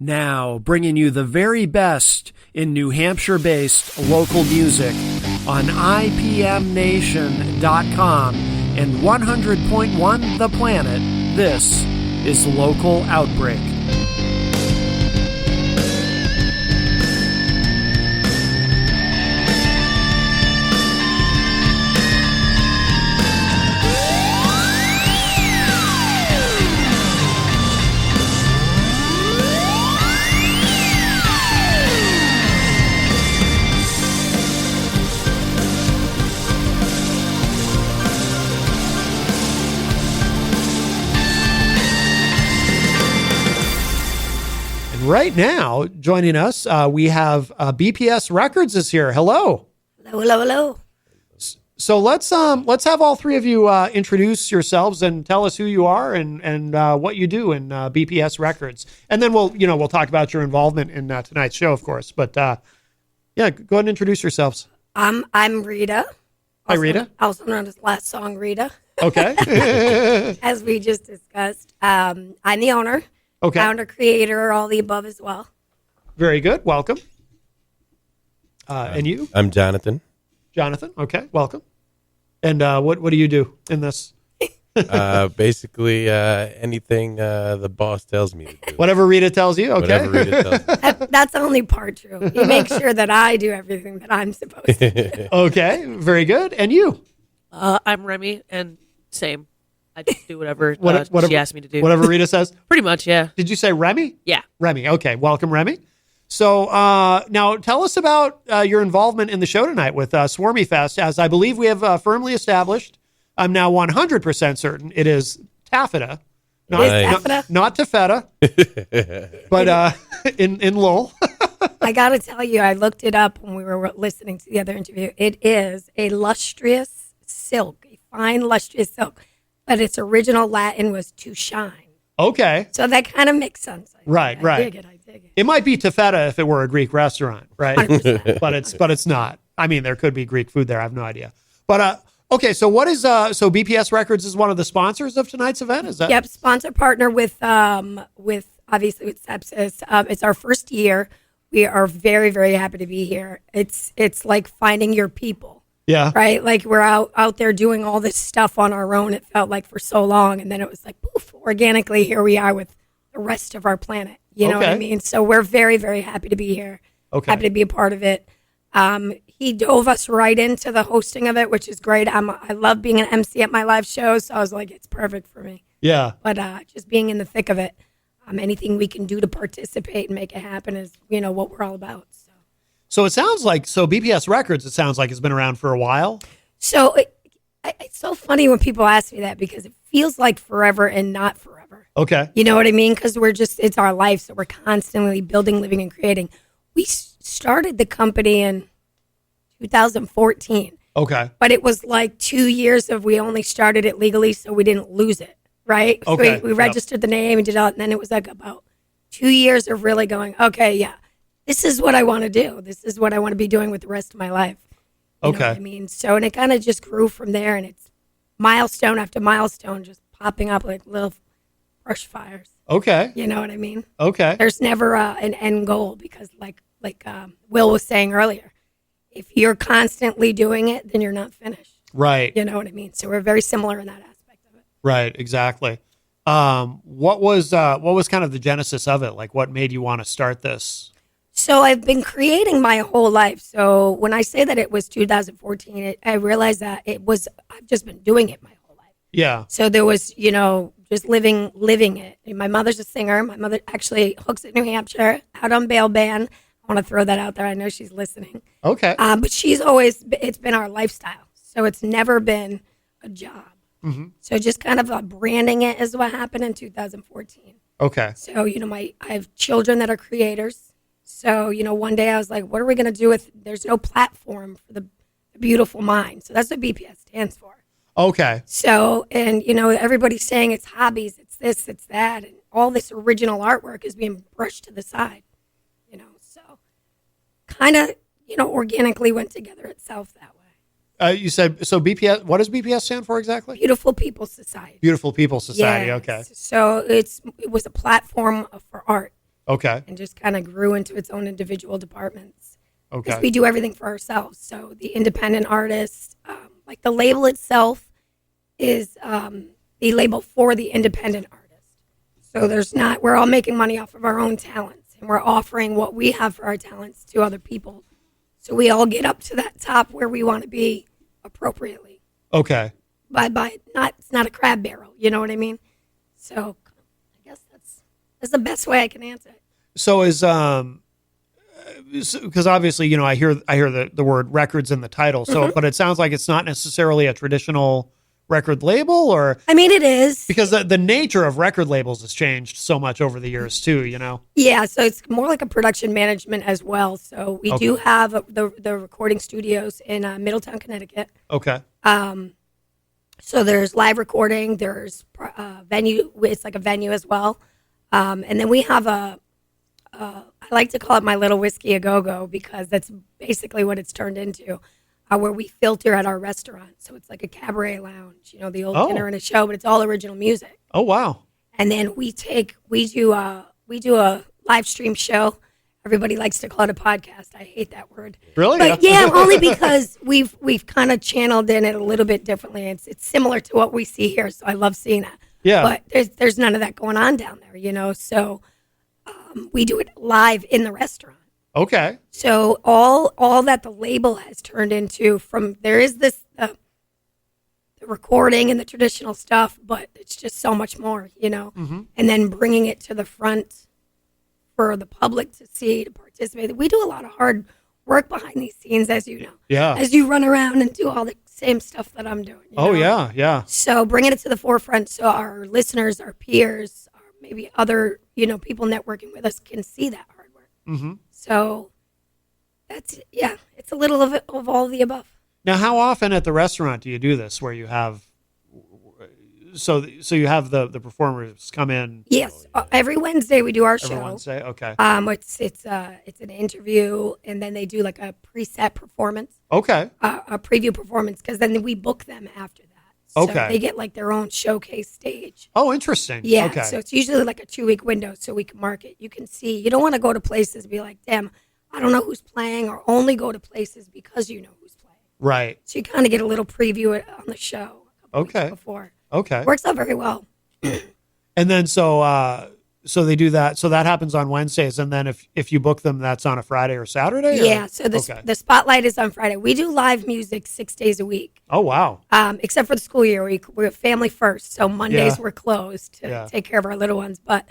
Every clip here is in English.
Now, bringing you the very best in New Hampshire-based local music on IPMNation.com and 100.1 The Planet, this is Local Outbreak. Right now, joining us, we have BPS Records is here. Hello. Hello. So let's have all three of you introduce yourselves and tell us who you are and what you do in BPS Records, and then we'll talk about your involvement in tonight's show, of course. But yeah, go ahead and introduce yourselves. I'm Rita. Hi, Rita. Also known as Last Song Rita. Okay. As we just discussed, I'm the owner. Okay. Founder, creator, all the above as well. Very good. Welcome. And you? I'm Jonathan. Jonathan. Okay. Welcome. And what do you do in this? Basically, anything the boss tells me to do. Whatever Rita tells you. Okay. Whatever Rita tells me. That's the only part true. He makes sure that I do everything that I'm supposed to do. Okay. Very good. And you? I'm Remy, and same. I just do whatever she asked me to do. Whatever Rita says? Pretty much, yeah. Did you say Remy? Yeah. Remy. Okay. Welcome, Remy. So now tell us about your involvement in the show tonight with Swarmy Fest, as I believe we have firmly established. I'm now 100% certain it is taffeta. Not taffeta, but in Lowell. I got to tell you, I looked it up when we were listening to the other interview. It is a lustrous silk, a fine lustrous silk. But its original Latin was to shine. Okay. So that kind of makes sense. Right. I dig it. It might be taffeta if it were a Greek restaurant, right? 100%. but it's not. I mean, there could be Greek food there. I have no idea. But okay, so what is so BPS Records is one of the sponsors of tonight's event? Is that? Yep, sponsor partner with obviously with Sepsis. It's our first year. We are very, very happy to be here. It's like finding your people. Yeah. Right? Like we're out there doing all this stuff on our own, it felt like, for so long. And then it was like, poof, organically, here we are with the rest of our planet. You know what I mean? So we're very, very happy to be here. Okay. Happy to be a part of it. He dove us right into the hosting of it, which is great. I love being an MC at my live shows. So I was like, it's perfect for me. Yeah. But just being in the thick of it, anything we can do to participate and make it happen is, what we're all about. So it sounds like, BPS Records, it sounds like it's been around for a while. So it's so funny when people ask me that because it feels like forever and not forever. Okay. You know what I mean? Because it's our life. So we're constantly building, living, and creating. We started the company in 2014. Okay. But it was like 2 years of we only started it legally so we didn't lose it, right? Okay. So we registered the name and did all, and then it was like about 2 years of really going, okay, yeah. This is what I want to do. This is what I want to be doing with the rest of my life. You know what I mean? So, and it kind of just grew from there, and it's milestone after milestone just popping up like little brush fires. Okay. You know what I mean? Okay. There's never an end goal because like Will was saying earlier, if you're constantly doing it, then you're not finished. Right. You know what I mean? So we're very similar in that aspect of it. Right. Exactly. What was kind of the genesis of it? Like what made you want to start this? So I've been creating my whole life. So when I say that it was 2014, I realized that I've just been doing it my whole life. Yeah. So there was, just living it. And my mother's a singer. My mother actually hooks at New Hampshire, out on bail ban. I want to throw that out there. I know she's listening. Okay. But it's been our lifestyle. So it's never been a job. Mm-hmm. So just kind of branding it is what happened in 2014. Okay. So, I have children that are creators. So, one day I was like, what are we going to do there's no platform for the beautiful mind. So that's what BPS stands for. Okay. So, and, everybody's saying it's hobbies, it's this, it's that. And all this original artwork is being brushed to the side, so kind of, organically went together itself that way. You said, so BPS, what does BPS stand for exactly? Beautiful People Society. Beautiful People Society. Yes. Okay. So it was a platform for art. Okay. and just kind of grew into its own individual departments. Because Okay. we do everything for ourselves. So the independent artists, like the label itself is the label for the independent artist. So we're all making money off of our own talents, and we're offering what we have for our talents to other people. So we all get up to that top where we want to be appropriately. Okay. It's not a crab barrel, you know what I mean? So I guess that's the best way I can answer it. So because obviously, you know, I hear the word records in the title. So, but it sounds like it's not necessarily a traditional record label, or I mean, it is. because the nature of record labels has changed so much over the years too, you know? Yeah, so it's more like a production management as well. So we do have the recording studios in Middletown, Connecticut. Okay. So there's live recording, there's venue, it's like a venue as well. And then we have I like to call it my little whiskey a go-go, because that's basically what it's turned into, where we filter at our restaurant. So it's like a cabaret lounge, you know, the old dinner and a show, but it's all original music. Oh, wow. And then we do a live stream show. Everybody likes to call it a podcast. I hate that word. Really? But yeah, only because we've kind of channeled in it a little bit differently. It's similar to what we see here, so I love seeing that. Yeah. But there's none of that going on down there, you know. So we do it live in the restaurant. Okay. So all that the label has turned into, there is this the recording and the traditional stuff, but it's just so much more, you know. Mm-hmm. And then bringing it to the front for the public to see, to participate. We do a lot of hard work behind these scenes, as you know. Yeah. As you run around and do all the same stuff that I'm doing. Oh, know? yeah. Yeah. So bringing it to the forefront so our listeners, our peers, or maybe other, you know, people networking with us can see that hard work. Mm-hmm. So it's a little of all of the above. Now, how often at the restaurant do you do this, where you have so you have the performers come in? Yes, every Wednesday we do our show. Every Wednesday? Okay. It's an interview, and then they do like a preset performance, Okay. a preview performance, because then we book them after that. So Okay. they get like their own showcase stage. Oh, interesting. Yeah, Okay. so it's usually like a 2-week window, so we can market. You can see. You don't want to go to places and be like, damn, I don't know who's playing, or only go to places because you know who's playing. Right. So you kind of get a little preview on the show a couple Okay. weeks before. Okay. Works out very well. And then so they do that. So that happens on Wednesdays, and then if you book them, that's on a Friday or Saturday? Or? Yeah, so the spotlight is on Friday. We do live music 6 days a week. Oh, wow. Except for the school year. We're family first, so Mondays Yeah. we're closed to Yeah. take care of our little ones. But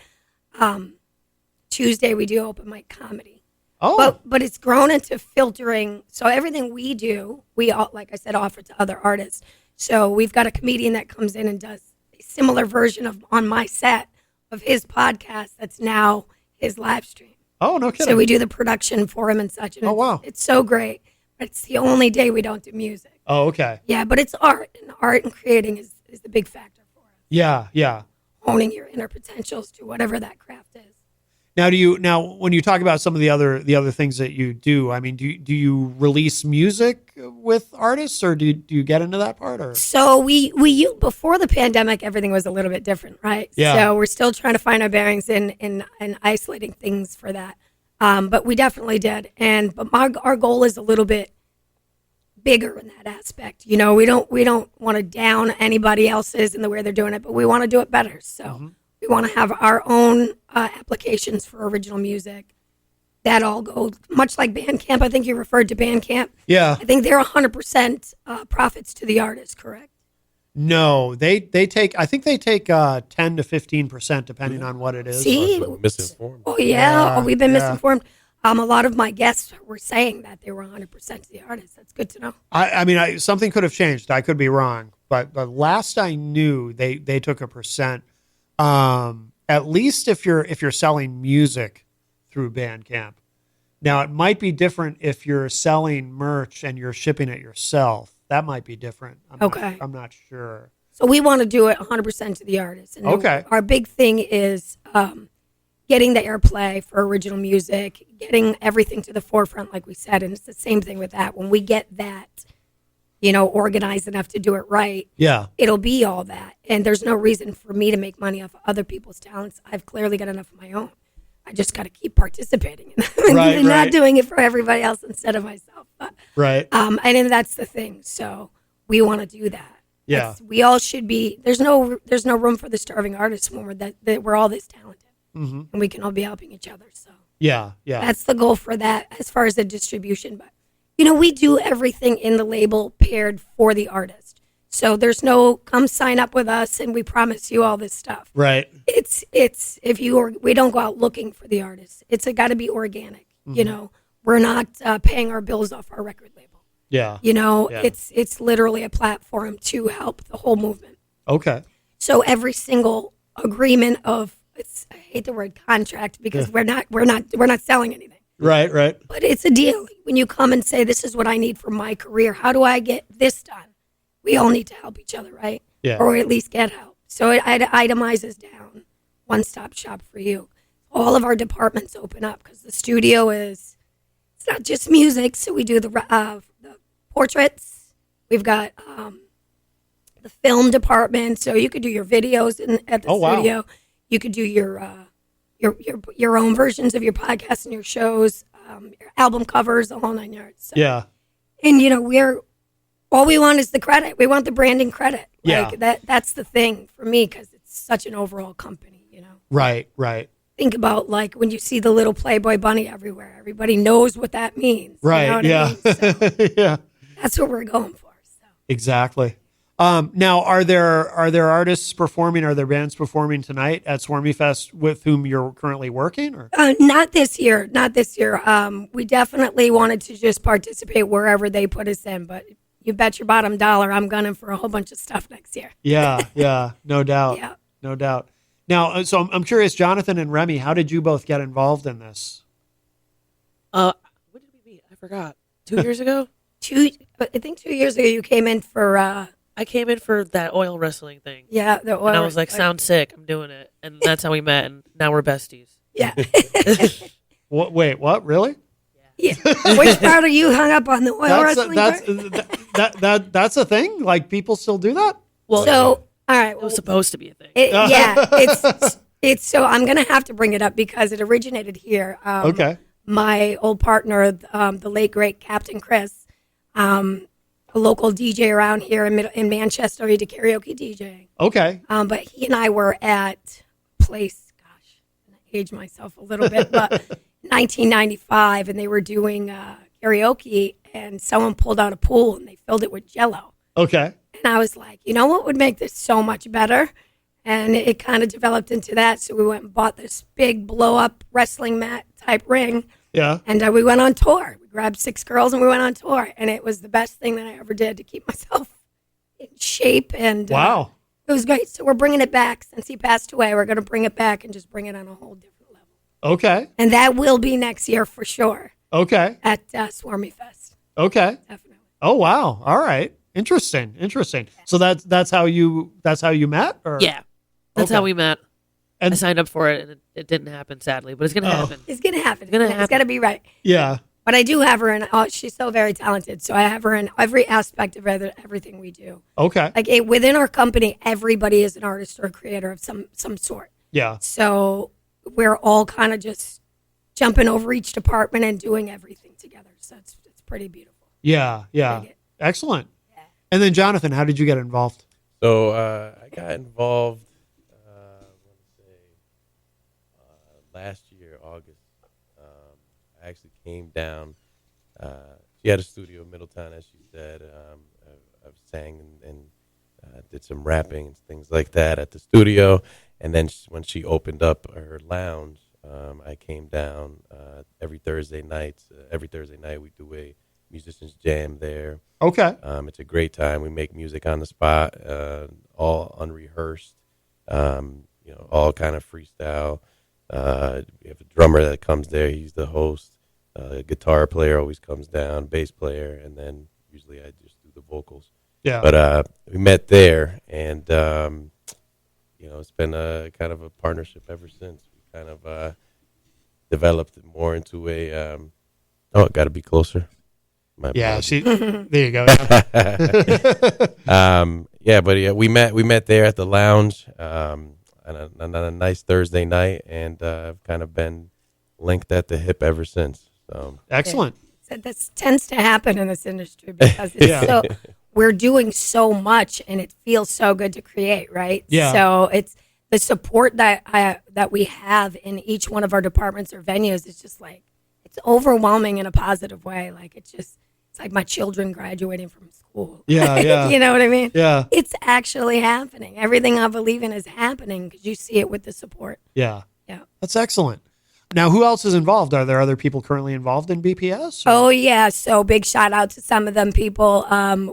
Tuesday we do open mic comedy. Oh. But it's grown into filtering. So everything we do, we all, like I said, offer to other artists. So we've got a comedian that comes in and does a similar version of on my set of his podcast. That's now his live stream. Oh, no kidding. So we do the production for him and such. And wow. it's so great. But it's the only day we don't do music. Oh, okay. Yeah, but it's art, and art and creating is the big factor for us. Yeah, yeah. Honing your inner potentials to whatever that craft is. Now when you talk about some of the other things that you do, I mean, do you release music with artists, or do you get into that part? Or So we before the pandemic, everything was a little bit different, right? Yeah. So we're still trying to find our bearings in isolating things for that. But we definitely did, but our goal is a little bit bigger in that aspect. You know, we don't want to down anybody else's in the way they're doing it, but we want to do it better. So we want to have our own applications for original music that all go much like Bandcamp. I think you referred to Bandcamp. Yeah. I think they're 100% profits to the artist, correct? No, they take 10 to 15% depending on what it is. See? Misinformed. Oh, yeah. We've been yeah. misinformed. A lot of my guests were saying that they were 100% to the artist. That's good to know. I mean, something could have changed. I could be wrong, but the last I knew, they took a percent. At least if you're selling music through Bandcamp. Now it might be different if you're selling merch and you're shipping it yourself. That might be different. I'm not sure. So we want to do it 100% to the artist. And Okay. Our big thing is getting the airplay for original music, getting everything to the forefront, like we said. And it's the same thing with that. When we get that, you know, organized enough to do it right, Yeah. it'll be all that. And there's no reason for me to make money off of other people's talents. I've clearly got enough of my own. I just got to keep participating in them and not doing it for everybody else instead of myself. But, and then that's the thing. So we want to do that. Yeah. We all should be. There's no room for the starving artists when we're all this talented, and we can all be helping each other. So yeah. That's the goal for that as far as the distribution. But we do everything in the label paired for the artist. So there's no come sign up with us and we promise you all this stuff. Right. It's we don't go out looking for the artists. It's got to be organic. We're not paying our bills off our record label. Yeah. It's literally a platform to help the whole movement. Okay. So every single agreement I hate the word contract because we're not selling anything. Right. But it's a deal. When you come and say, this is what I need for my career, how do I get this done? We all need to help each other, right? Yeah. Or at least get help. So it itemizes down, one-stop shop for you. All of our departments open up because the studio it's not just music. So we do the portraits. We've got the film department. So you could do your videos at the studio. Wow. You could do your own versions of your podcasts and your shows, your album covers, the whole 9 yards. So. Yeah. And, all we want is the credit. We want the branding credit. Yeah. That's the thing for me because it's such an overall company, Right. Think about when you see the little Playboy bunny everywhere. Everybody knows what that means. Right. You know what I mean? So yeah. That's what we're going for. So. Exactly. Now, are there artists performing? Are there bands performing tonight at Swarmy Fest with whom you're currently working? Or not this year. Not this year. We definitely wanted to just participate wherever they put us in, but you bet your bottom dollar I'm gunning for a whole bunch of stuff next year. Yeah, no doubt. Yeah. No doubt. Now, so I'm curious, Jonathan and Remy, how did you both get involved in this? When did we meet? I forgot. 2 years ago? I think 2 years ago you came in for... I came in for that oil wrestling thing. Yeah, the oil. And I was like, sounds sick. I'm doing it. And that's how we met. And now we're besties. Yeah. What? Wait, what? Really? Yeah. Which part are you hung up on, the oil wrestling part? That's a thing? Like, people still do that? Well, all right. It was supposed to be a thing. It's so I'm going to have to bring it up because it originated here. Okay. My old partner, the late, great Captain Chris, a local DJ around here in Manchester, he did karaoke DJing. Okay. But he and I were at place, gosh, I'm going to age myself a little bit, but 1995, and they were doing karaoke, and someone pulled out a pool, and they filled it with Jell-O. Okay. And I was like, you know what would make this so much better? And it kind of developed into that. So we went and bought this big blow-up wrestling mat type ring. Yeah. And we went on tour. We grabbed 6 girls, and we went on tour. And it was the best thing that I ever did to keep myself in shape. And wow. It was great. So we're bringing it back. Since he passed away, we're going to bring it back and just bring it on a whole different level. Okay. And that will be next year for sure. Okay. At Swarmy Fest. Okay. Definitely. Oh wow. All right. Interesting. So that's how you met? Or? Yeah. That's how we met. And I signed up for it, and it didn't happen, sadly, but it's going to happen. It's going to happen. It's It's got to be right. Yeah. But I do have her in. She's so very talented. So I have her in every aspect of everything we do. Okay. Like within our company, everybody is an artist or a creator of some sort. Yeah. So we're all kind of just jumping over each department and doing everything together. So it's pretty beautiful. Yeah. Excellent. Yeah. And then Jonathan, how did you get involved? So I got involved. Last year, August, I actually came down. She had a studio in Middletown, as she said. I sang and did some rapping and things like that at the studio. And then when she opened up her lounge, I came down every Thursday night. Every Thursday night, we do a musicians jam there. Okay. It's a great time. We make music on the spot, all unrehearsed, all kind of freestyle. We have a drummer that comes there. He's the host. Guitar player always comes down, bass player, and then usually I just do the vocals. Yeah. But we met there, and it's been a kind of a partnership ever since. We kind of developed it more into a. Got to be closer. Yeah. There you go. Yeah. We met there at the lounge. On a nice Thursday night, and I've kind of been linked at the hip ever since. So Excellent. So this tends to happen in this industry because it's so we're doing so much and it feels so good to create, right? Yeah. So it's the support that we have in each one of our departments or venues is just like it's overwhelming in a positive way. Like it's like my children graduating from school. Yeah, yeah. You know what I mean? Yeah. It's actually happening. Everything I believe in is happening because you see it with the support. Yeah. Yeah. That's excellent. Now, who else is involved? Are there other people currently involved in BPS? or- Oh yeah, so big shout out to some of them people.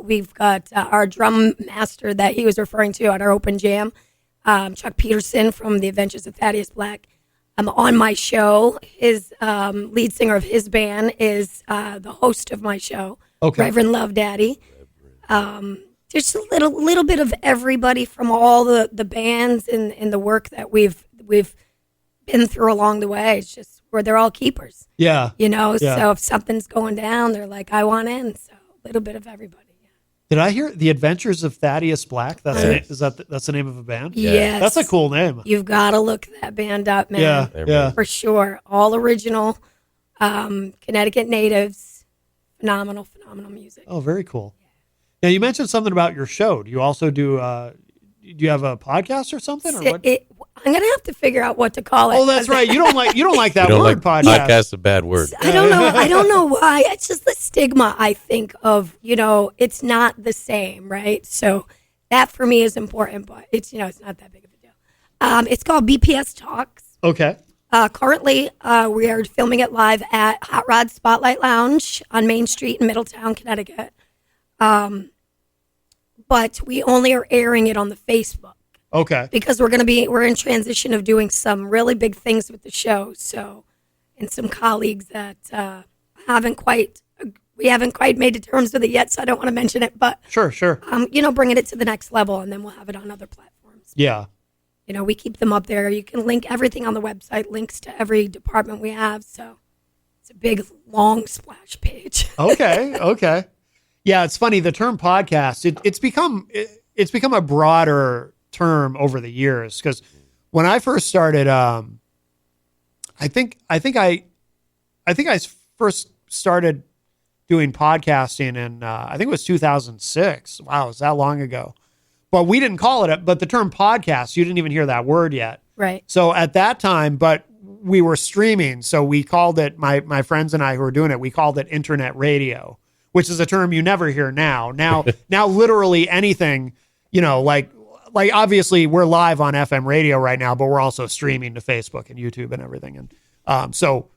We've got our drum master that he was referring to at our open jam, Chuck Peterson from The Adventures of Thaddeus Black. On my show, his lead singer of his band is the host of my show, Okay. Reverend Love Daddy. There's a little bit of everybody from all the bands and the work that we've been through along the way. It's just where they're all keepers. Yeah. You know, Yeah. so if something's going down, they're like, I want in. So a little bit of everybody. Did I hear The Adventures of Thaddeus Black? That's that's the name of a band? Yeah. Yes. That's a cool name. You've got to look that band up, man. Yeah. They're Yeah. For sure. All original, Connecticut natives. Phenomenal music. Oh, very cool. Now, you mentioned something about your show. Do you also do you have a podcast or something? Or what? I'm going to have to figure out what to call it. Oh, that's right. You don't like that you don't word like podcast. podcast's a bad word. I don't know why. It's just the stigma, I think, of, it's not the same, right? So that for me is important, but it's not that big of a deal. It's called BPS Talks. Okay. Currently, we are filming it live at Hot Rod Spotlight Lounge on Main Street in Middletown, Connecticut. But we only are airing it on the Facebook. Okay. Because we're in transition of doing some really big things with the show. So, and some colleagues that we haven't quite made to terms with it yet. So I don't want to mention it, but Sure. bringing it to the next level, and then we'll have it on other platforms. Yeah. We keep them up there. You can link everything on the website, links to every department we have. So it's a big, long splash page. Okay. Yeah, it's funny. The term podcast, it's become a broader term over the years, because when I first started, I think I first started doing podcasting in I think it was 2006. Wow, is that long ago? But we didn't call it but the term podcast, you didn't even hear that word yet. Right. So at that time, but we were streaming, so we called it, my friends and I who were doing it, we called it internet radio, which is a term you never hear now. Now literally anything, like obviously we're live on FM radio right now, but we're also streaming to Facebook and YouTube and everything. And so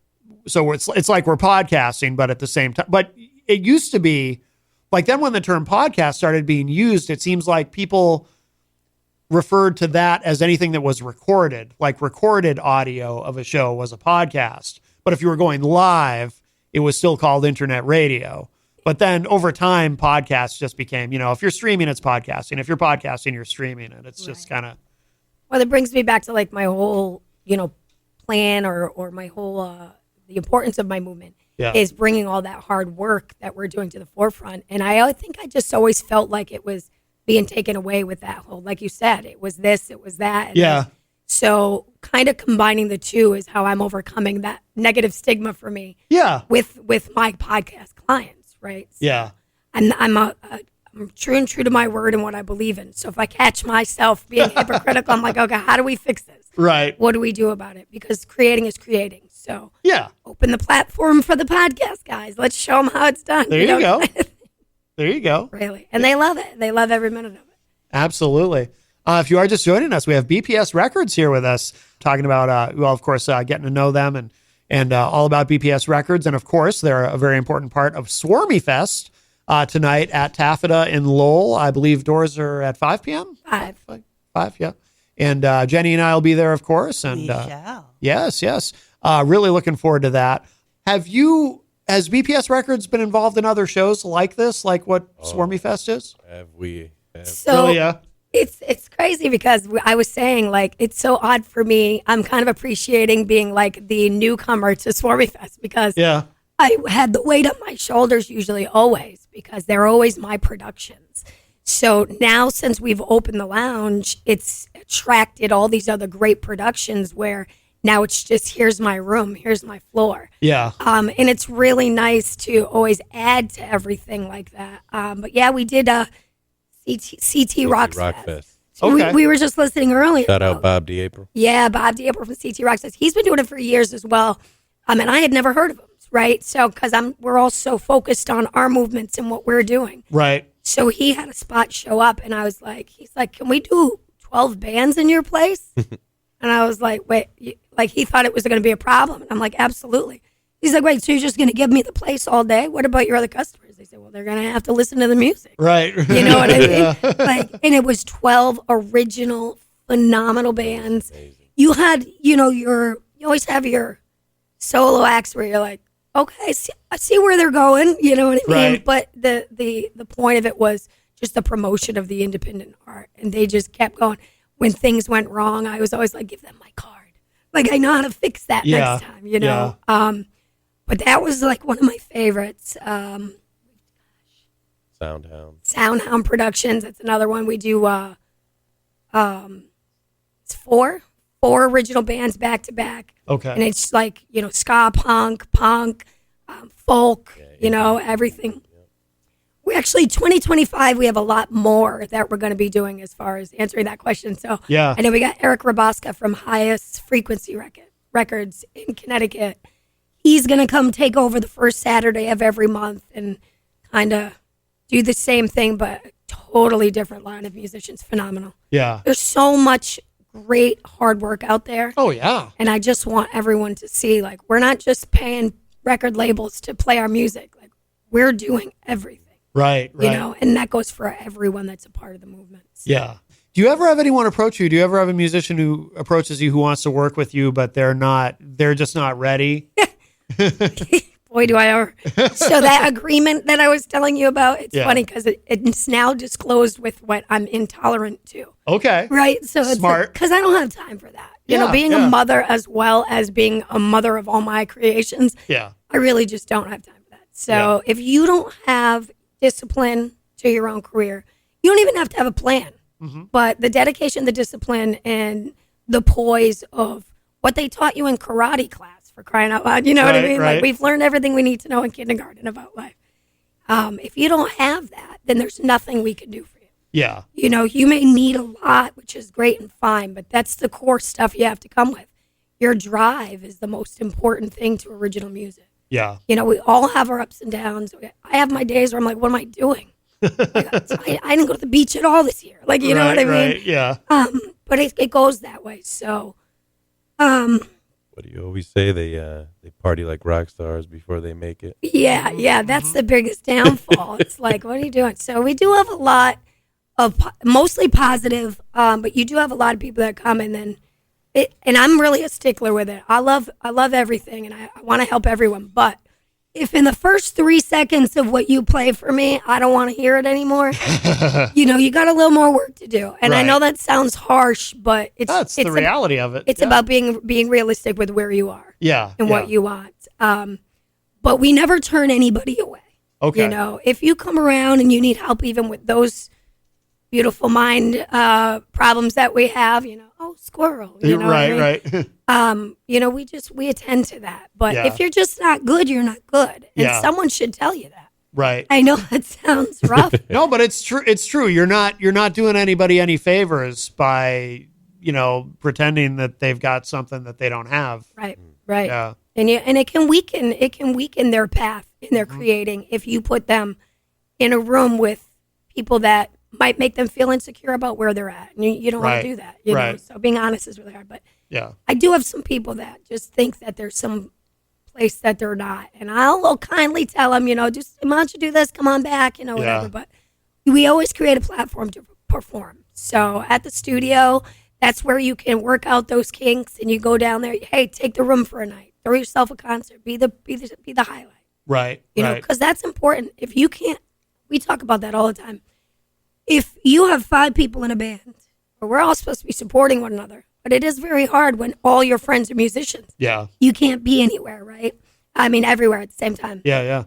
it's like we're podcasting, but at the same time, but it used to be like then when the term podcast started being used, it seems like people referred to that as anything that was recorded, like recorded audio of a show was a podcast. But if you were going live, it was still called internet radio. But then over time, podcasts just became, if you're streaming, it's podcasting. If you're podcasting, you're streaming. And it's just kind of. Well, it brings me back to like my whole, plan or my whole, the importance of my movement is bringing all that hard work that we're doing to the forefront. And I think I just always felt like it was being taken away with that whole, like you said, it was this, it was that. And so kind of combining the two is how I'm overcoming that negative stigma for me. Yeah. With my podcast clients, right? So Yeah. I'm true to my word and what I believe in. So if I catch myself being hypocritical, I'm like, okay, how do we fix this? Right. What do we do about it? Because creating is creating. So Yeah. open the platform for the podcast guys. Let's show them how it's done. There you go. There you go. Really. And they love it. They love every minute of it. Absolutely. If you are just joining us, we have BPS Records here with us talking about, of course, getting to know them and all about BPS Records. And of course, they're a very important part of Swarmy Fest tonight at Taffeta in Lowell. I believe doors are at 5 p.m. 5, yeah. And Jenny and I will be there, of course. And yes. Really looking forward to that. Has BPS Records been involved in other shows like this, like what Swarmy Fest is? Have we? So Oh, yeah. it's crazy because I was saying, like, it's so odd for me. I'm kind of appreciating being like the newcomer to Swarmy Fest because I had the weight on my shoulders usually always because they're always my productions. So now since we've opened the lounge, it's attracted all these other great productions where Now it's just, here's my room, here's my floor. Yeah. And it's really nice to always add to everything like that. But yeah, we did a CT Rock Fest. So Okay. we were just listening earlier. Shout out Bob DeApril. Yeah, Bob DeApril from CT Rock Fest. He's been doing it for years as well. And I had never heard of him, right? So, because we're all so focused on our movements and what we're doing. Right. So he had a spot show up, and I was like, he's like, can we do 12 bands in your place? And I was like, wait, like he thought it was going to be a problem. And I'm like, absolutely. He's like, wait, so you're just going to give me the place all day? What about your other customers? They said, well, they're going to have to listen to the music. Right. You know what I mean? Yeah. Like, and it was 12 original, phenomenal bands. Amazing. You had, you always have your solo acts where you're like, okay, I see where they're going. You know what I mean? Right. But the point of it was just the promotion of the independent art. And they just kept going. When things went wrong, I was always like, give them my card. Like, I know how to fix that next time, Yeah. But that was like one of my favorites. Soundhound Productions. That's another one. We do it's four original bands back to back. Okay. And it's like, ska, punk, folk, everything. We actually, 2025, we have a lot more that we're going to be doing as far as answering that question. So Yeah. I know we got Eric Raboska from Highest Frequency Records in Connecticut. He's going to come take over the first Saturday of every month and kind of do the same thing, but a totally different line of musicians. Phenomenal. Yeah. There's so much great hard work out there. Oh, yeah. And I just want everyone to see, like, we're not just paying record labels to play our music. Like, we're doing everything. Right. And that goes for everyone that's a part of the movement. So. Yeah. Do you ever have anyone approach you? Do you ever have a musician who approaches you who wants to work with you, but they're just not ready? Boy, do I ever. So that agreement that I was telling you about, it's funny because it's now disclosed with what I'm intolerant to. Okay. Right? So it's smart. Because I don't have time for that. Being yeah. a mother as well as being a mother of all my creations, Yeah. I really just don't have time for that. So if you don't have discipline to your own career, you don't even have to have a plan. Mm-hmm. But the dedication, the discipline, and the poise of what they taught you in karate class, for crying out loud, you know what I mean? Right. Like, we've learned everything we need to know in kindergarten about life. If you don't have that, then there's nothing we can do for you. Yeah. You may need a lot, which is great and fine, but that's the core stuff you have to come with. Your drive is the most important thing to original music. Yeah. We all have our ups and downs. I have my days where I'm like, what am I doing? I didn't go to the beach at all this year. Like, you know what I mean? Right. Yeah. But it goes that way. So, What do you always say? They party like rock stars before they make it. yeah, that's the biggest downfall. It's like, what are you doing? So we do have a lot of mostly positive, but you do have a lot of people that come and then and I'm really a stickler with it. I love everything and I want to help everyone. But if in the first 3 seconds of what you play for me, I don't want to hear it anymore, you got a little more work to do. And I know that sounds harsh, but it's the reality of it. It's about being realistic with where you are. Yeah. And what you want. But we never turn anybody away. Okay. If you come around and you need help even with those beautiful mind problems that we have, squirrel. Right. We attend to that. But Yeah. if you're just not good, you're not good. And someone should tell you that. Right. I know that sounds rough. No, but it's true. It's true. You're not doing anybody any favors by, pretending that they've got something that they don't have. Right. Yeah. And it can weaken their path in their creating if you put them in a room with people that might make them feel insecure about where they're at. And you don't want to do that. You know? So being honest is really hard. But yeah, I do have some people that just think that there's some place that they're not. And I'll kindly tell them, just why don't you do this? Come on back, whatever. Yeah. But we always create a platform to perform. So at the studio, that's where you can work out those kinks and you go down there. Hey, take the room for a night. Throw yourself a concert. Be the highlight. Right. Because that's important. If you can't, we talk about that all the time. If you have 5 people in a band, we're all supposed to be supporting one another, but it is very hard when all your friends are musicians. Yeah. You can't be anywhere, right? I mean, everywhere at the same time. Yeah.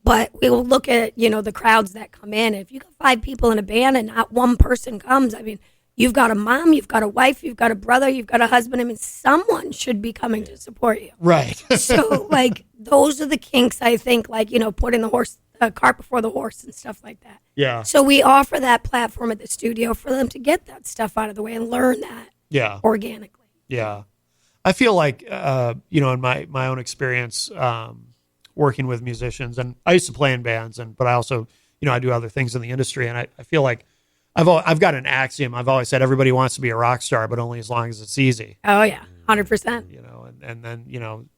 But we will look at, the crowds that come in. If you got 5 people in a band and not one person comes, I mean, You've got a mom, you've got a wife, you've got a brother, you've got a husband. I mean, someone should be coming to support you. Right. So, like, those are the kinks, I think, like, putting the cart before the horse and stuff like that. Yeah. So we offer that platform at the studio for them to get that stuff out of the way and learn that organically. Yeah. I feel like, in my own experience, working with musicians, and I used to play in bands, but I also, I do other things in the industry, and I feel like I've got an axiom. I've always said everybody wants to be a rock star, but only as long as it's easy. Oh yeah, 100%. And then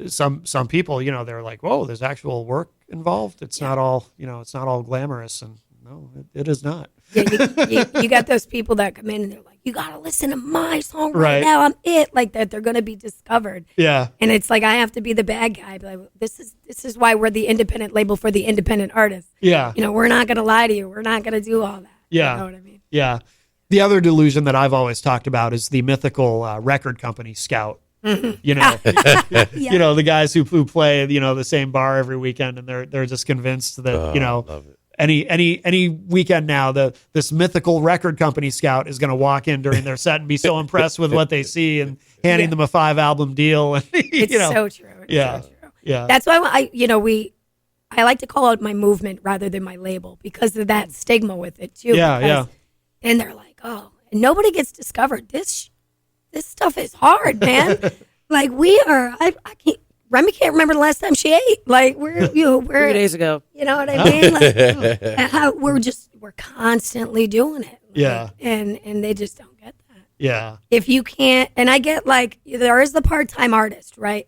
some people, they're like, whoa, there's actual work involved. It's not all glamorous, and no, it is not. Yeah, you got those people that come in and they're like, you got to listen to my song right now. I'm it. Like that, they're going to be discovered. Yeah. And it's like, I have to be the bad guy. Like, this is why we're the independent label for the independent artists. Yeah. We're not going to lie to you. We're not going to do all that. Yeah. You know what I mean? Yeah. The other delusion that I've always talked about is the mythical record company scout. Mm-hmm. Yeah. The guys who play, the same bar every weekend, and they're just convinced that, love it. any weekend now, this mythical record company scout is going to walk in during their set and be so impressed with what they see and handing them a 5-album deal. And, it's so true. It's so true. Yeah. That's why I like to call it my movement rather than my label because of that stigma with it too. Yeah. And they're like, oh, and nobody gets discovered. This stuff is hard, man. Like I can't. Remy can't remember the last time she ate. Like we're 3 days ago. You know what I mean? Like, we're constantly doing it. Like, Yeah. And they just don't get that. Yeah. If you can't, and I get like there is the part-time artist, right?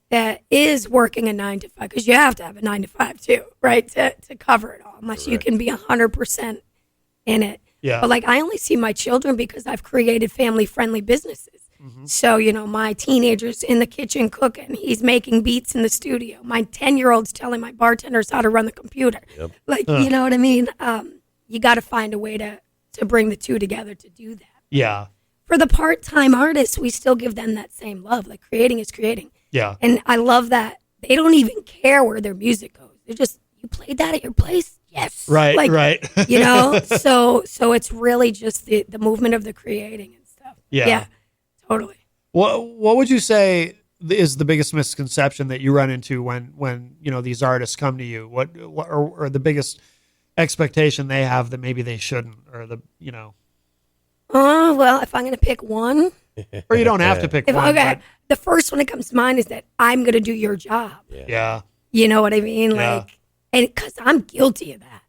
That is working a 9 to 5 because you have to have a 9 to 5 too, right? To cover it all, unless you can be 100% in it. Yeah. But like I only see my children because I've created family-friendly businesses. Mm-hmm. So, my teenager's in the kitchen cooking. He's making beats in the studio. My 10-year-old's telling my bartenders how to run the computer. Yep. Like, you know what I mean? You got to find a way to bring the two together to do that. Yeah. For the part-time artists, we still give them that same love. Like, creating is creating. Yeah. And I love that. They don't even care where their music goes. They're just, you played that at your place? Yes. Right, like, right. So it's really just the movement of the creating and stuff. Yeah. Totally. What would you say is the biggest misconception that you run into when these artists come to you? What or the biggest expectation they have that maybe they shouldn't, or Well, if I'm going to pick one, or you don't have to pick one. Okay, the first one that comes to mind is that I'm going to do your job. Yeah. You know what I mean? Yeah. Like, and because I'm guilty of that.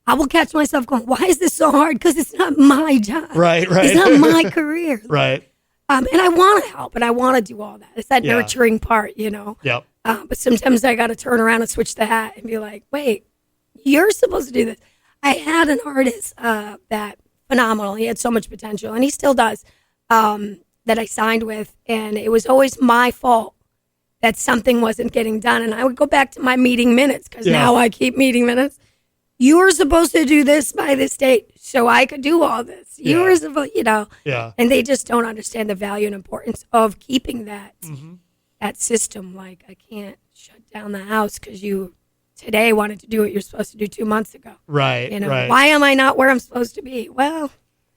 I will catch myself going, why is this so hard? Because it's not my job. Right. It's not my career. Right. And I want to help and I want to do all that. It's that nurturing part, Yep. But sometimes I got to turn around and switch the hat and be like, wait, you're supposed to do this. I had an artist that phenomenal. He had so much potential and he still does that I signed with. And it was always my fault that something wasn't getting done. And I would go back to my meeting minutes because now I keep meeting minutes. You were supposed to do this by this date so I could do all this. You were supposed, Yeah. And they just don't understand the value and importance of keeping that that system. Like, I can't shut down the house because you today wanted to do what you're supposed to do 2 months ago. Right. Right. Why am I not where I'm supposed to be? Well,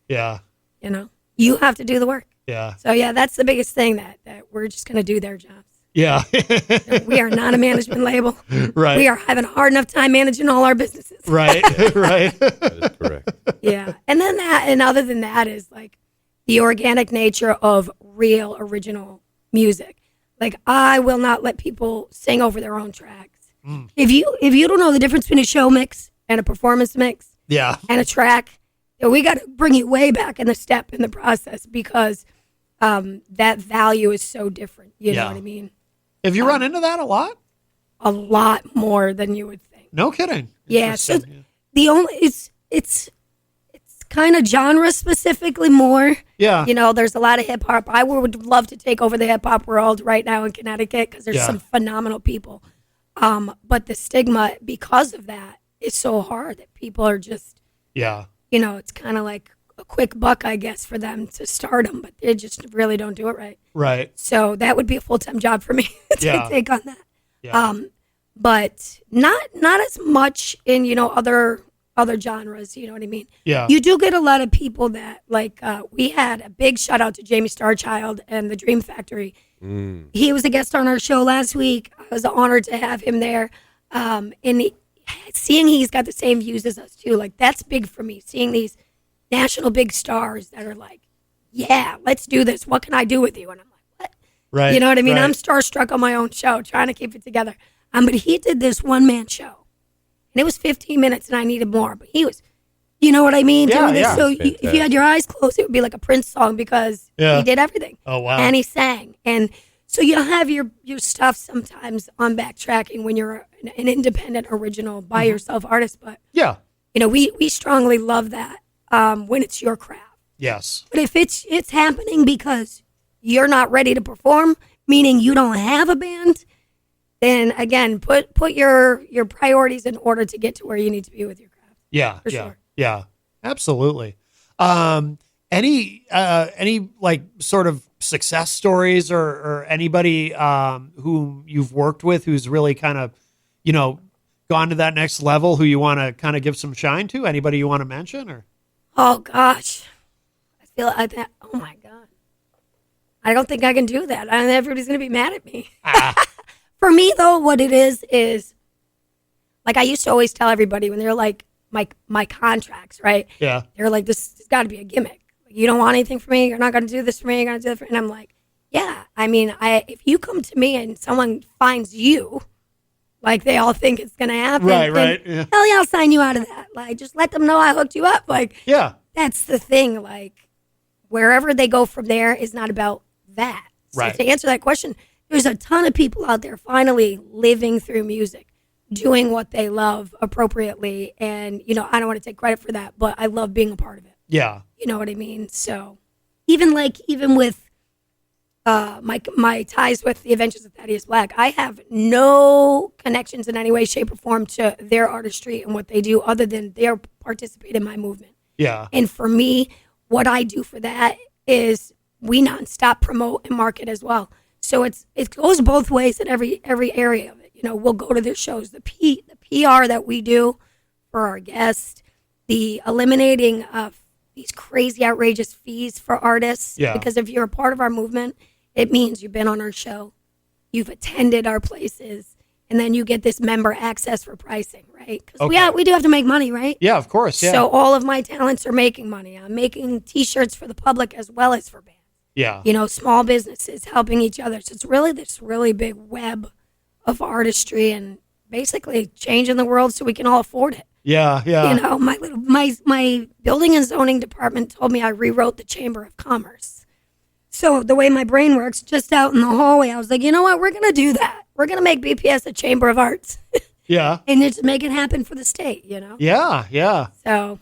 Yeah. you have to do the work. Yeah. So, that's the biggest thing that we're just going to do their jobs. Yeah. We are not a management label. Right. We are having a hard enough time managing all our businesses. Right. Right. That is correct. Yeah. And then other than that is like the organic nature of real original music. Like, I will not let people sing over their own tracks. If you don't know the difference between a show mix and a performance mix Yeah. and a track, we got to bring you way back in the step in the process because that value is so different. You know what I mean? Have you run into that a lot? A lot more than you would think. No kidding. Yeah. So Interesting. the only it's kind of genre specifically more. Yeah. There's a lot of hip hop. I would love to take over the hip hop world right now in Connecticut because there's some phenomenal people. But the stigma because of that is so hard that people are just it's kind of like a quick buck, I guess, for them to start them, but they just really don't do it right. Right. So that would be a full-time job for me to take on that. Yeah. But not as much in, other other genres. You know what I mean? Yeah. You do get a lot of people that like. We had a big shout out to Jamie Starchild and the Dream Factory. He was a guest on our show last week. I was honored to have him there. Seeing he's got the same views as us too, like that's big for me. Seeing these national big stars that are like, yeah, let's do this. What can I do with you? And I'm like, what? Right. You know what I mean? Right. I'm starstruck on my own show, trying to keep it together. But he did this one-man show, and it was 15 minutes, and I needed more. But he was, you know what I mean? Yeah, Doing this. yeah. So if you had your eyes closed, it would be like a Prince song because Yeah. he did everything. Oh, wow. And he sang. And so you'll have your stuff sometimes on backtracking when you're an independent, original, by yourself artist. But Yeah. you know, we strongly love that when it's your craft. Yes. But if it's happening because you're not ready to perform, meaning you don't have a band, then again, put your priorities in order to get to where you need to be with your craft. Yeah. For yeah. sure. Yeah. Absolutely. Any like sort of success stories or anybody who you've worked with who's really kind of, you know, gone to that next level who you want to kind of give some shine to? Anybody you want to mention or? Oh gosh, I feel like that. Oh my god, I don't think I can do that. Everybody's gonna be mad at me. For me though, what it is like I used to always tell everybody when they're like my contracts, right? Yeah. They're like, this has got to be a gimmick. You don't want anything from me. You're not going to do this for me. You're going to do that for me. And I'm like, yeah. I mean, if you come to me and someone finds you, like they all think it's going to happen. Right. then Right. Yeah. hell yeah, I'll sign you out of that. Like, just let them know I hooked you up. Like, Yeah. that's the thing. Like, wherever they go from there is not about that. So Right. to answer that question, there's a ton of people out there finally living through music, doing what they love appropriately. And, you know, I don't want to take credit for that, but I love being a part of it. Yeah. You know what I mean? So even with my ties with the Adventures of Thaddeus Black, I have no connections in any way, shape, or form to their artistry and what they do other than they're participate in my movement. Yeah. And for me, what I do for that is we nonstop promote and market as well. So it goes both ways in every area of it. You know, we'll go to their shows, the PR that we do for our guests, the eliminating of these crazy, outrageous fees for artists. Yeah. Because if you're a part of our movement, it means you've been on our show, you've attended our places, and then you get this member access for pricing, right? Because Okay. we do have to make money, right? Yeah. Of course. Yeah. So all of my talents are making money. I'm making T-shirts for the public as well as for bands. yeah. You know, small businesses helping each other. So it's really this really big web of artistry and basically changing the world so we can all afford it. Yeah. Yeah. You know, my building and zoning department told me I rewrote the Chamber of Commerce. So the way my brain works, just out in the hallway, I was like, you know what? We're going to do that. We're going to make BPS a Chamber of Arts Yeah. and just make it happen for the state, you know? Yeah. Yeah. So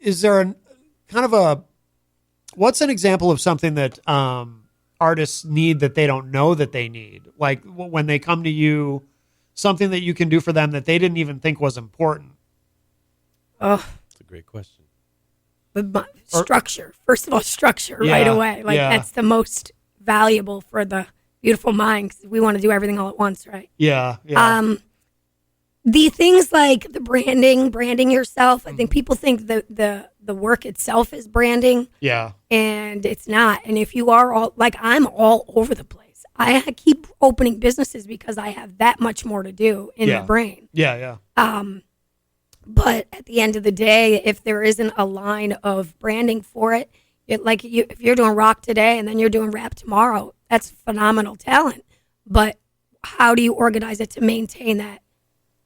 Is there an kind of what's an example of something that artists need that they don't know that they need? Like when they come to you, something that you can do for them that they didn't even think was important. oh, That's a great question. but structure. First of all, structure Yeah, right away. Like yeah. that's the most valuable for the beautiful mind 'cause we want to do everything all at once, right? Yeah. Yeah. The things like the branding yourself. I think people think the work itself is branding, yeah. and it's not. And if you are all like I'm all over the place, I keep opening businesses because I have that much more to do in Yeah. my brain. Yeah. Yeah. But at the end of the day, if there isn't a line of branding for it, if you're doing rock today and then you're doing rap tomorrow, that's phenomenal talent. But how do you organize it to maintain that,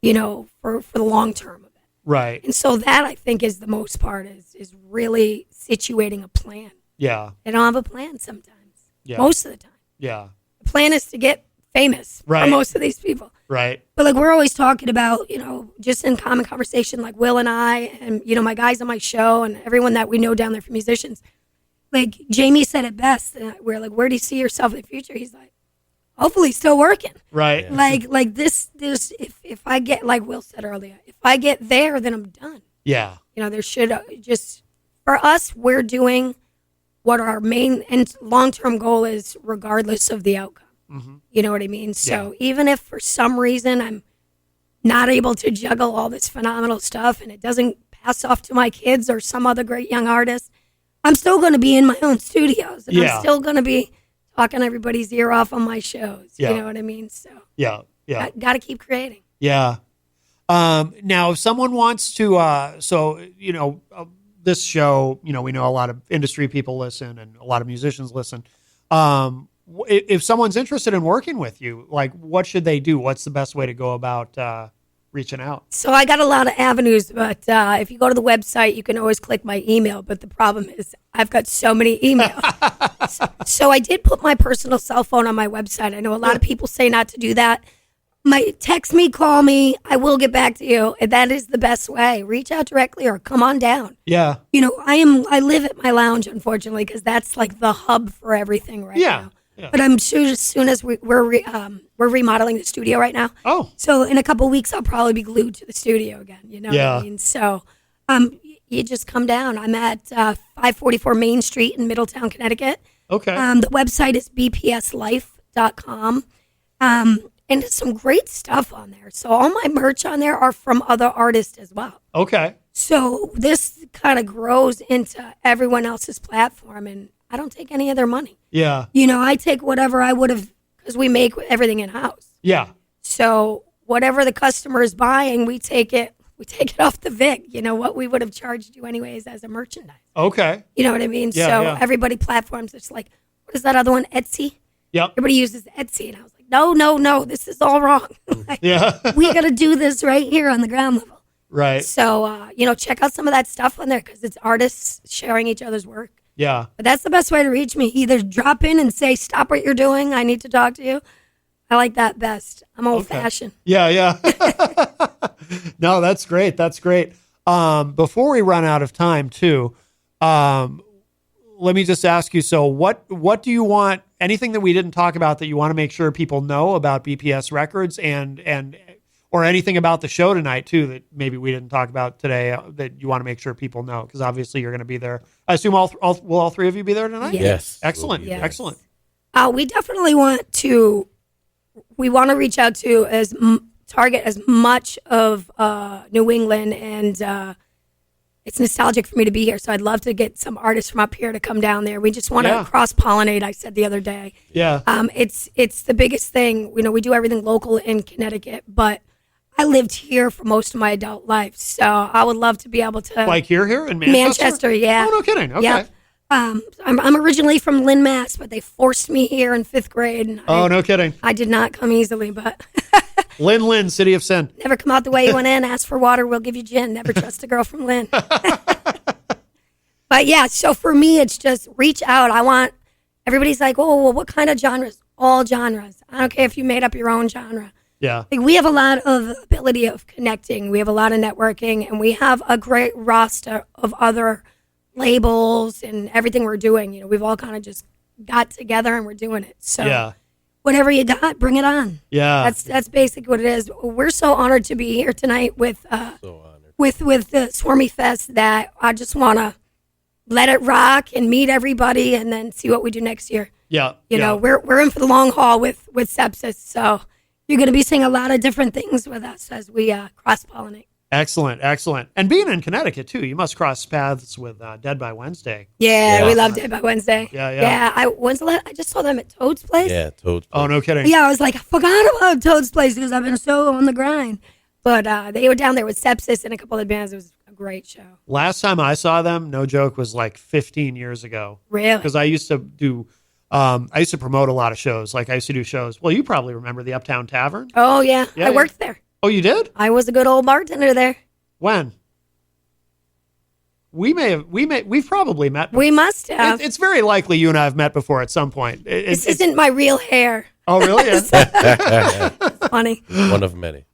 you know, for the long term of it? Right. And so that I think is the most part is really situating a plan. Yeah. They don't have a plan sometimes. Yeah. Most of the time. Yeah. The plan is to get famous Right. for most of these people. Right. But like we're always talking about, you know, just in common conversation, like Will and I and, you know, my guys on my show and everyone that we know down there for musicians. Like Jamie said it best. We're like, where do you see yourself in the future? He's like, hopefully still working. Right. Yeah. Like this if I get, like Will said earlier, if I get there, then I'm done. Yeah. You know, there should just, for us, we're doing what our main and long-term goal is regardless of the outcome. Mm-hmm. You know what I mean? So even if for some reason I'm not able to juggle all this phenomenal stuff and it doesn't pass off to my kids or some other great young artist, I'm still going to be in my own studios and I'm still going to be talking everybody's ear off on my shows. You know what I mean? So yeah. I got to keep creating. Yeah. Now, if someone wants to, this show, we know a lot of industry people listen and a lot of musicians listen. If someone's interested in working with you, like, what should they do? What's the best way to go about reaching out? So I got a lot of avenues, but if you go to the website, you can always click my email. But the problem is I've got so many emails. So I did put my personal cell phone on my website. I know a lot of people say not to do that. Text me, call me. I will get back to you. And that is the best way. Reach out directly or come on down. Yeah. I live at my lounge, unfortunately, because that's like the hub for everything right now. Yeah. But I'm sure as soon as we're remodeling the studio right now. Oh. So in a couple of weeks, I'll probably be glued to the studio again. You know what I mean? So you just come down. I'm at 544 Main Street in Middletown, Connecticut. Okay. The website is bpslife.com. And there's some great stuff on there. So all my merch on there are from other artists as well. Okay. So this kind of grows into everyone else's platform, and I don't take any of their money. Yeah. I take whatever I would have, because we make everything in-house. Yeah. So whatever the customer is buying, we take it off the VIG, what we would have charged you anyways as a merchandise. Okay. You know what I mean? Yeah, everybody platforms, it's like, what is that other one, Etsy? Yep. Everybody uses Etsy, and I was like, no, this is all wrong. Yeah. We got to do this right here on the ground level. Right. So, check out some of that stuff on there because it's artists sharing each other's work. Yeah. But that's the best way to reach me. Either drop in and say, stop what you're doing. I need to talk to you. I like that best. I'm old fashioned. Yeah. No, that's great. That's great. Before we run out of time too, let me just ask you, so what do you want, anything that we didn't talk about that you want to make sure people know about BPS Records and or anything about the show tonight too that maybe we didn't talk about today that you want to make sure people know? Because obviously you're going to be there. I assume will all three of you be there tonight? Yes. Excellent. We'll Excellent. We definitely want to reach out to target as much of New England, and it's nostalgic for me to be here. So I'd love to get some artists from up here to come down there. We just want to cross-pollinate, I said the other day. Yeah. It's the biggest thing. We do everything local in Connecticut, but I lived here for most of my adult life. So I would love to be able to... Like here in Manchester? Manchester, yeah. Oh, no kidding. Okay. Yeah. I'm originally from Lynn, Mass, but they forced me here in 5th grade. And No kidding. I did not come easily, but... Lynn, City of Sin. Never come out the way you went in. Ask for water, we'll give you gin. Never trust a girl from Lynn. But yeah, so for me, it's just reach out. Everybody's like, oh, well, what kind of genres? All genres. I don't care if you made up your own genre. Yeah. Like, we have a lot of ability of connecting. We have a lot of networking, and we have a great roster of other labels and everything we're doing. We've all kind of just got together and we're doing it. So whatever you got, bring it on. Yeah. That's basically what it is. We're so honored to be here tonight with the Swarmy Fest that I just want to let it rock and meet everybody and then see what we do next year. Yeah. We're in for the long haul with Sepsis. So you're going to be seeing a lot of different things with us as we cross-pollinate. Excellent. And being in Connecticut too, you must cross paths with Dead by Wednesday. Yeah, we love Dead by Wednesday. Yeah. I just saw them at Toad's Place. Yeah, Toad's Place. Oh, no kidding. Yeah, I was like, I forgot about Toad's Place because I've been so on the grind. But they were down there with Sepsis and a couple of bands. It was a great show. Last time I saw them, no joke, was like 15 years ago. Really? Because I used to do, I used to promote a lot of shows. Like I used to do shows. Well, you probably remember the Uptown Tavern. Oh yeah, I worked there. Oh, you did? I was a good old bartender there. When? We've probably met before. We must have. It's very likely you and I have met before at some point. This isn't my real hair. Oh, really? Funny. One of many.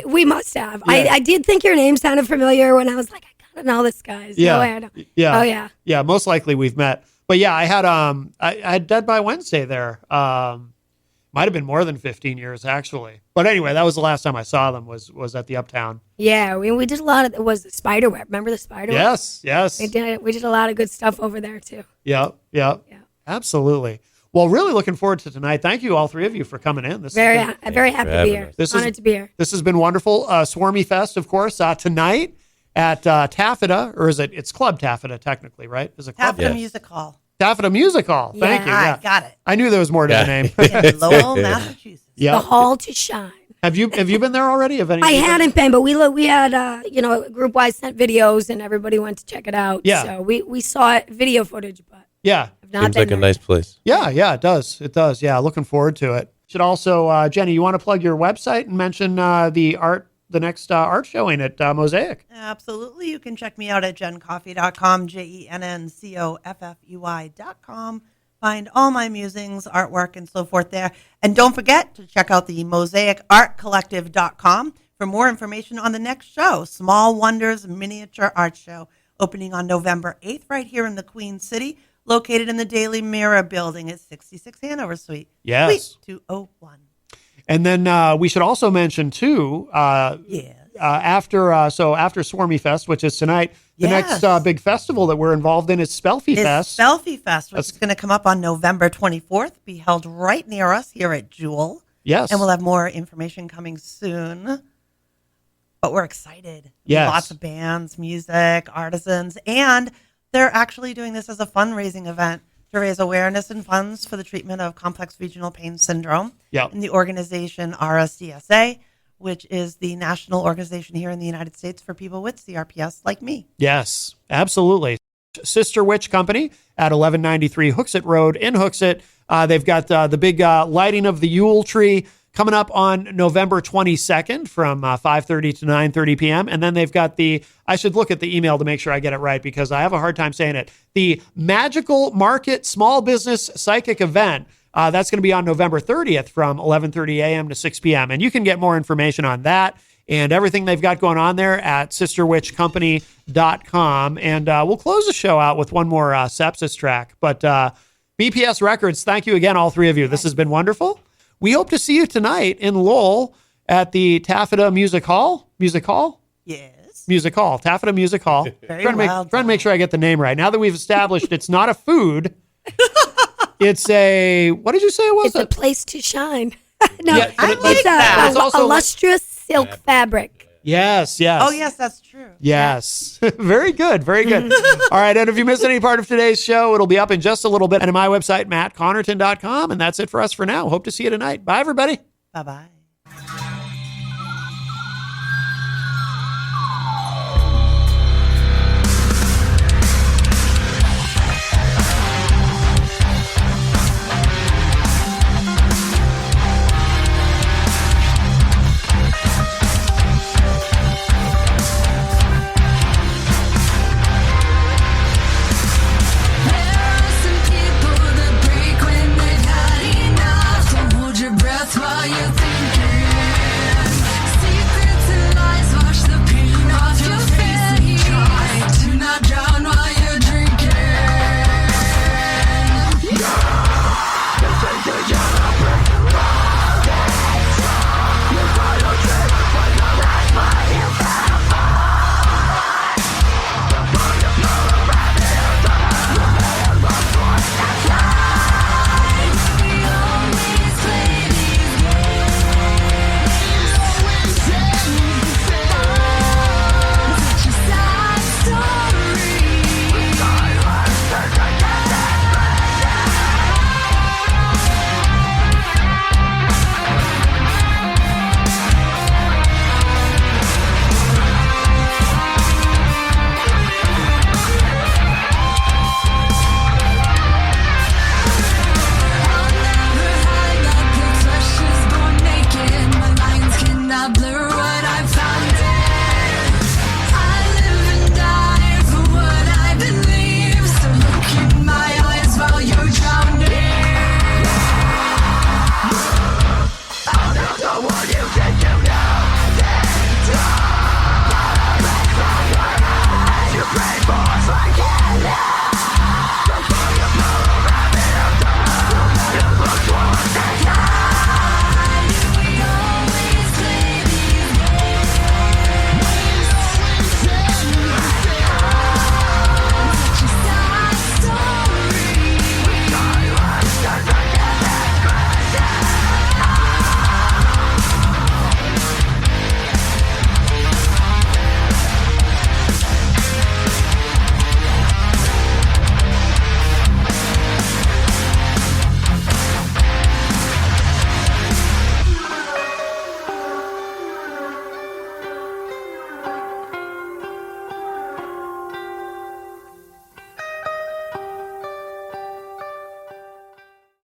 We must have. Yeah. I did think your name sounded familiar when I was like, I gotta know this guy. Yeah. No way I don't. Yeah. Oh yeah. Yeah, most likely we've met. But yeah, I had Dead by Wednesday there. Might have been more than 15 years actually. But anyway, that was the last time I saw them was at the Uptown. Yeah, we did a lot of. It was the Spiderweb. Remember the Spiderweb? Yes. We did a lot of good stuff over there too. Yeah. Absolutely. Well, really looking forward to tonight. Thank you, all three of you, for coming in. This Very, has been, very happy to be having here. us. This is- Honored to be here. this has been wonderful. Swarmy Fest, of course, tonight at Taffeta, or is it? It's Club Taffeta, technically, right? Is it Club Taffeta Yes. Music Hall. Taffeta Music Hall? Thank you. I Yeah. got it. I knew there was more to the name. In Lowell, Massachusetts. Yeah. The hall to shine. Have you been there already? Have any? I hadn't been, but we had group wise sent videos and everybody went to check it out. Yeah. So we saw it, video footage, but Yeah. I've not Seems been like a there. nice place. Yeah. Yeah. It does. It does. Yeah. Looking forward to it. Should also, Jenny, you want to plug your website and mention the next art showing at Mosaic? Absolutely. You can check me out at jencoffey.com, JENNCOFFEY.com. Find all my musings, artwork, and so forth there. And don't forget to check out the mosaicartcollective.com for more information on the next show, Small Wonders Miniature Art Show, opening on November 8th right here in the Queen City, located in the Daily Mirror building at 66 Hanover Suite. Yes. Suite 201. And then we should also mention too, Yes. after Swarmy Fest, which is tonight, the Yes. next big festival that we're involved in is Spelfie It's Fest. Spelfie Fest, which is going to come up on November 24th, be held right near us here at Jewel. Yes. And we'll have more information coming soon. But we're excited. Yes. Lots of bands, music, artisans, and they're actually doing this as a fundraising event to raise awareness and funds for the treatment of complex regional pain syndrome. Yep. And the organization RSDSA, which is the national organization here in the United States for people with CRPS like me. Yes, absolutely. Sister Witch Company at 1193 Hooksett Road in Hooksett. They've got the big lighting of the Yule tree coming up on November 22nd from 5:30 to 9:30 p.m. And then they've got I should look at the email to make sure I get it right because I have a hard time saying it. The Magical Market Small Business Psychic Event. That's going to be on November 30th from 11:30 a.m. to 6 p.m. And you can get more information on that and everything they've got going on there at sisterwitchcompany.com. And we'll close the show out with one more sepsis track. But BPS Records, thank you again, all three of you. This has been wonderful. We hope to see you tonight in Lowell at the Taffeta Music Hall. Music Hall? Yes. Music Hall. Taffeta Music Hall. Very trying well to make sure I get the name right. Now that we've established it's not a food, it's a, what did you say it was? It's a place to shine. No, Yeah, but it's like that. It's also a lustrous silk fabric. Yes, yes. Oh, yes, that's true. Yes. Very good. Very good. All right. And if you missed any part of today's show, it'll be up in just a little bit. And at my website, mattconnerton.com. And that's it for us for now. Hope to see you tonight. Bye, everybody. Bye-bye. There are some people that break when they've had enough. Don't hold your breath while you think.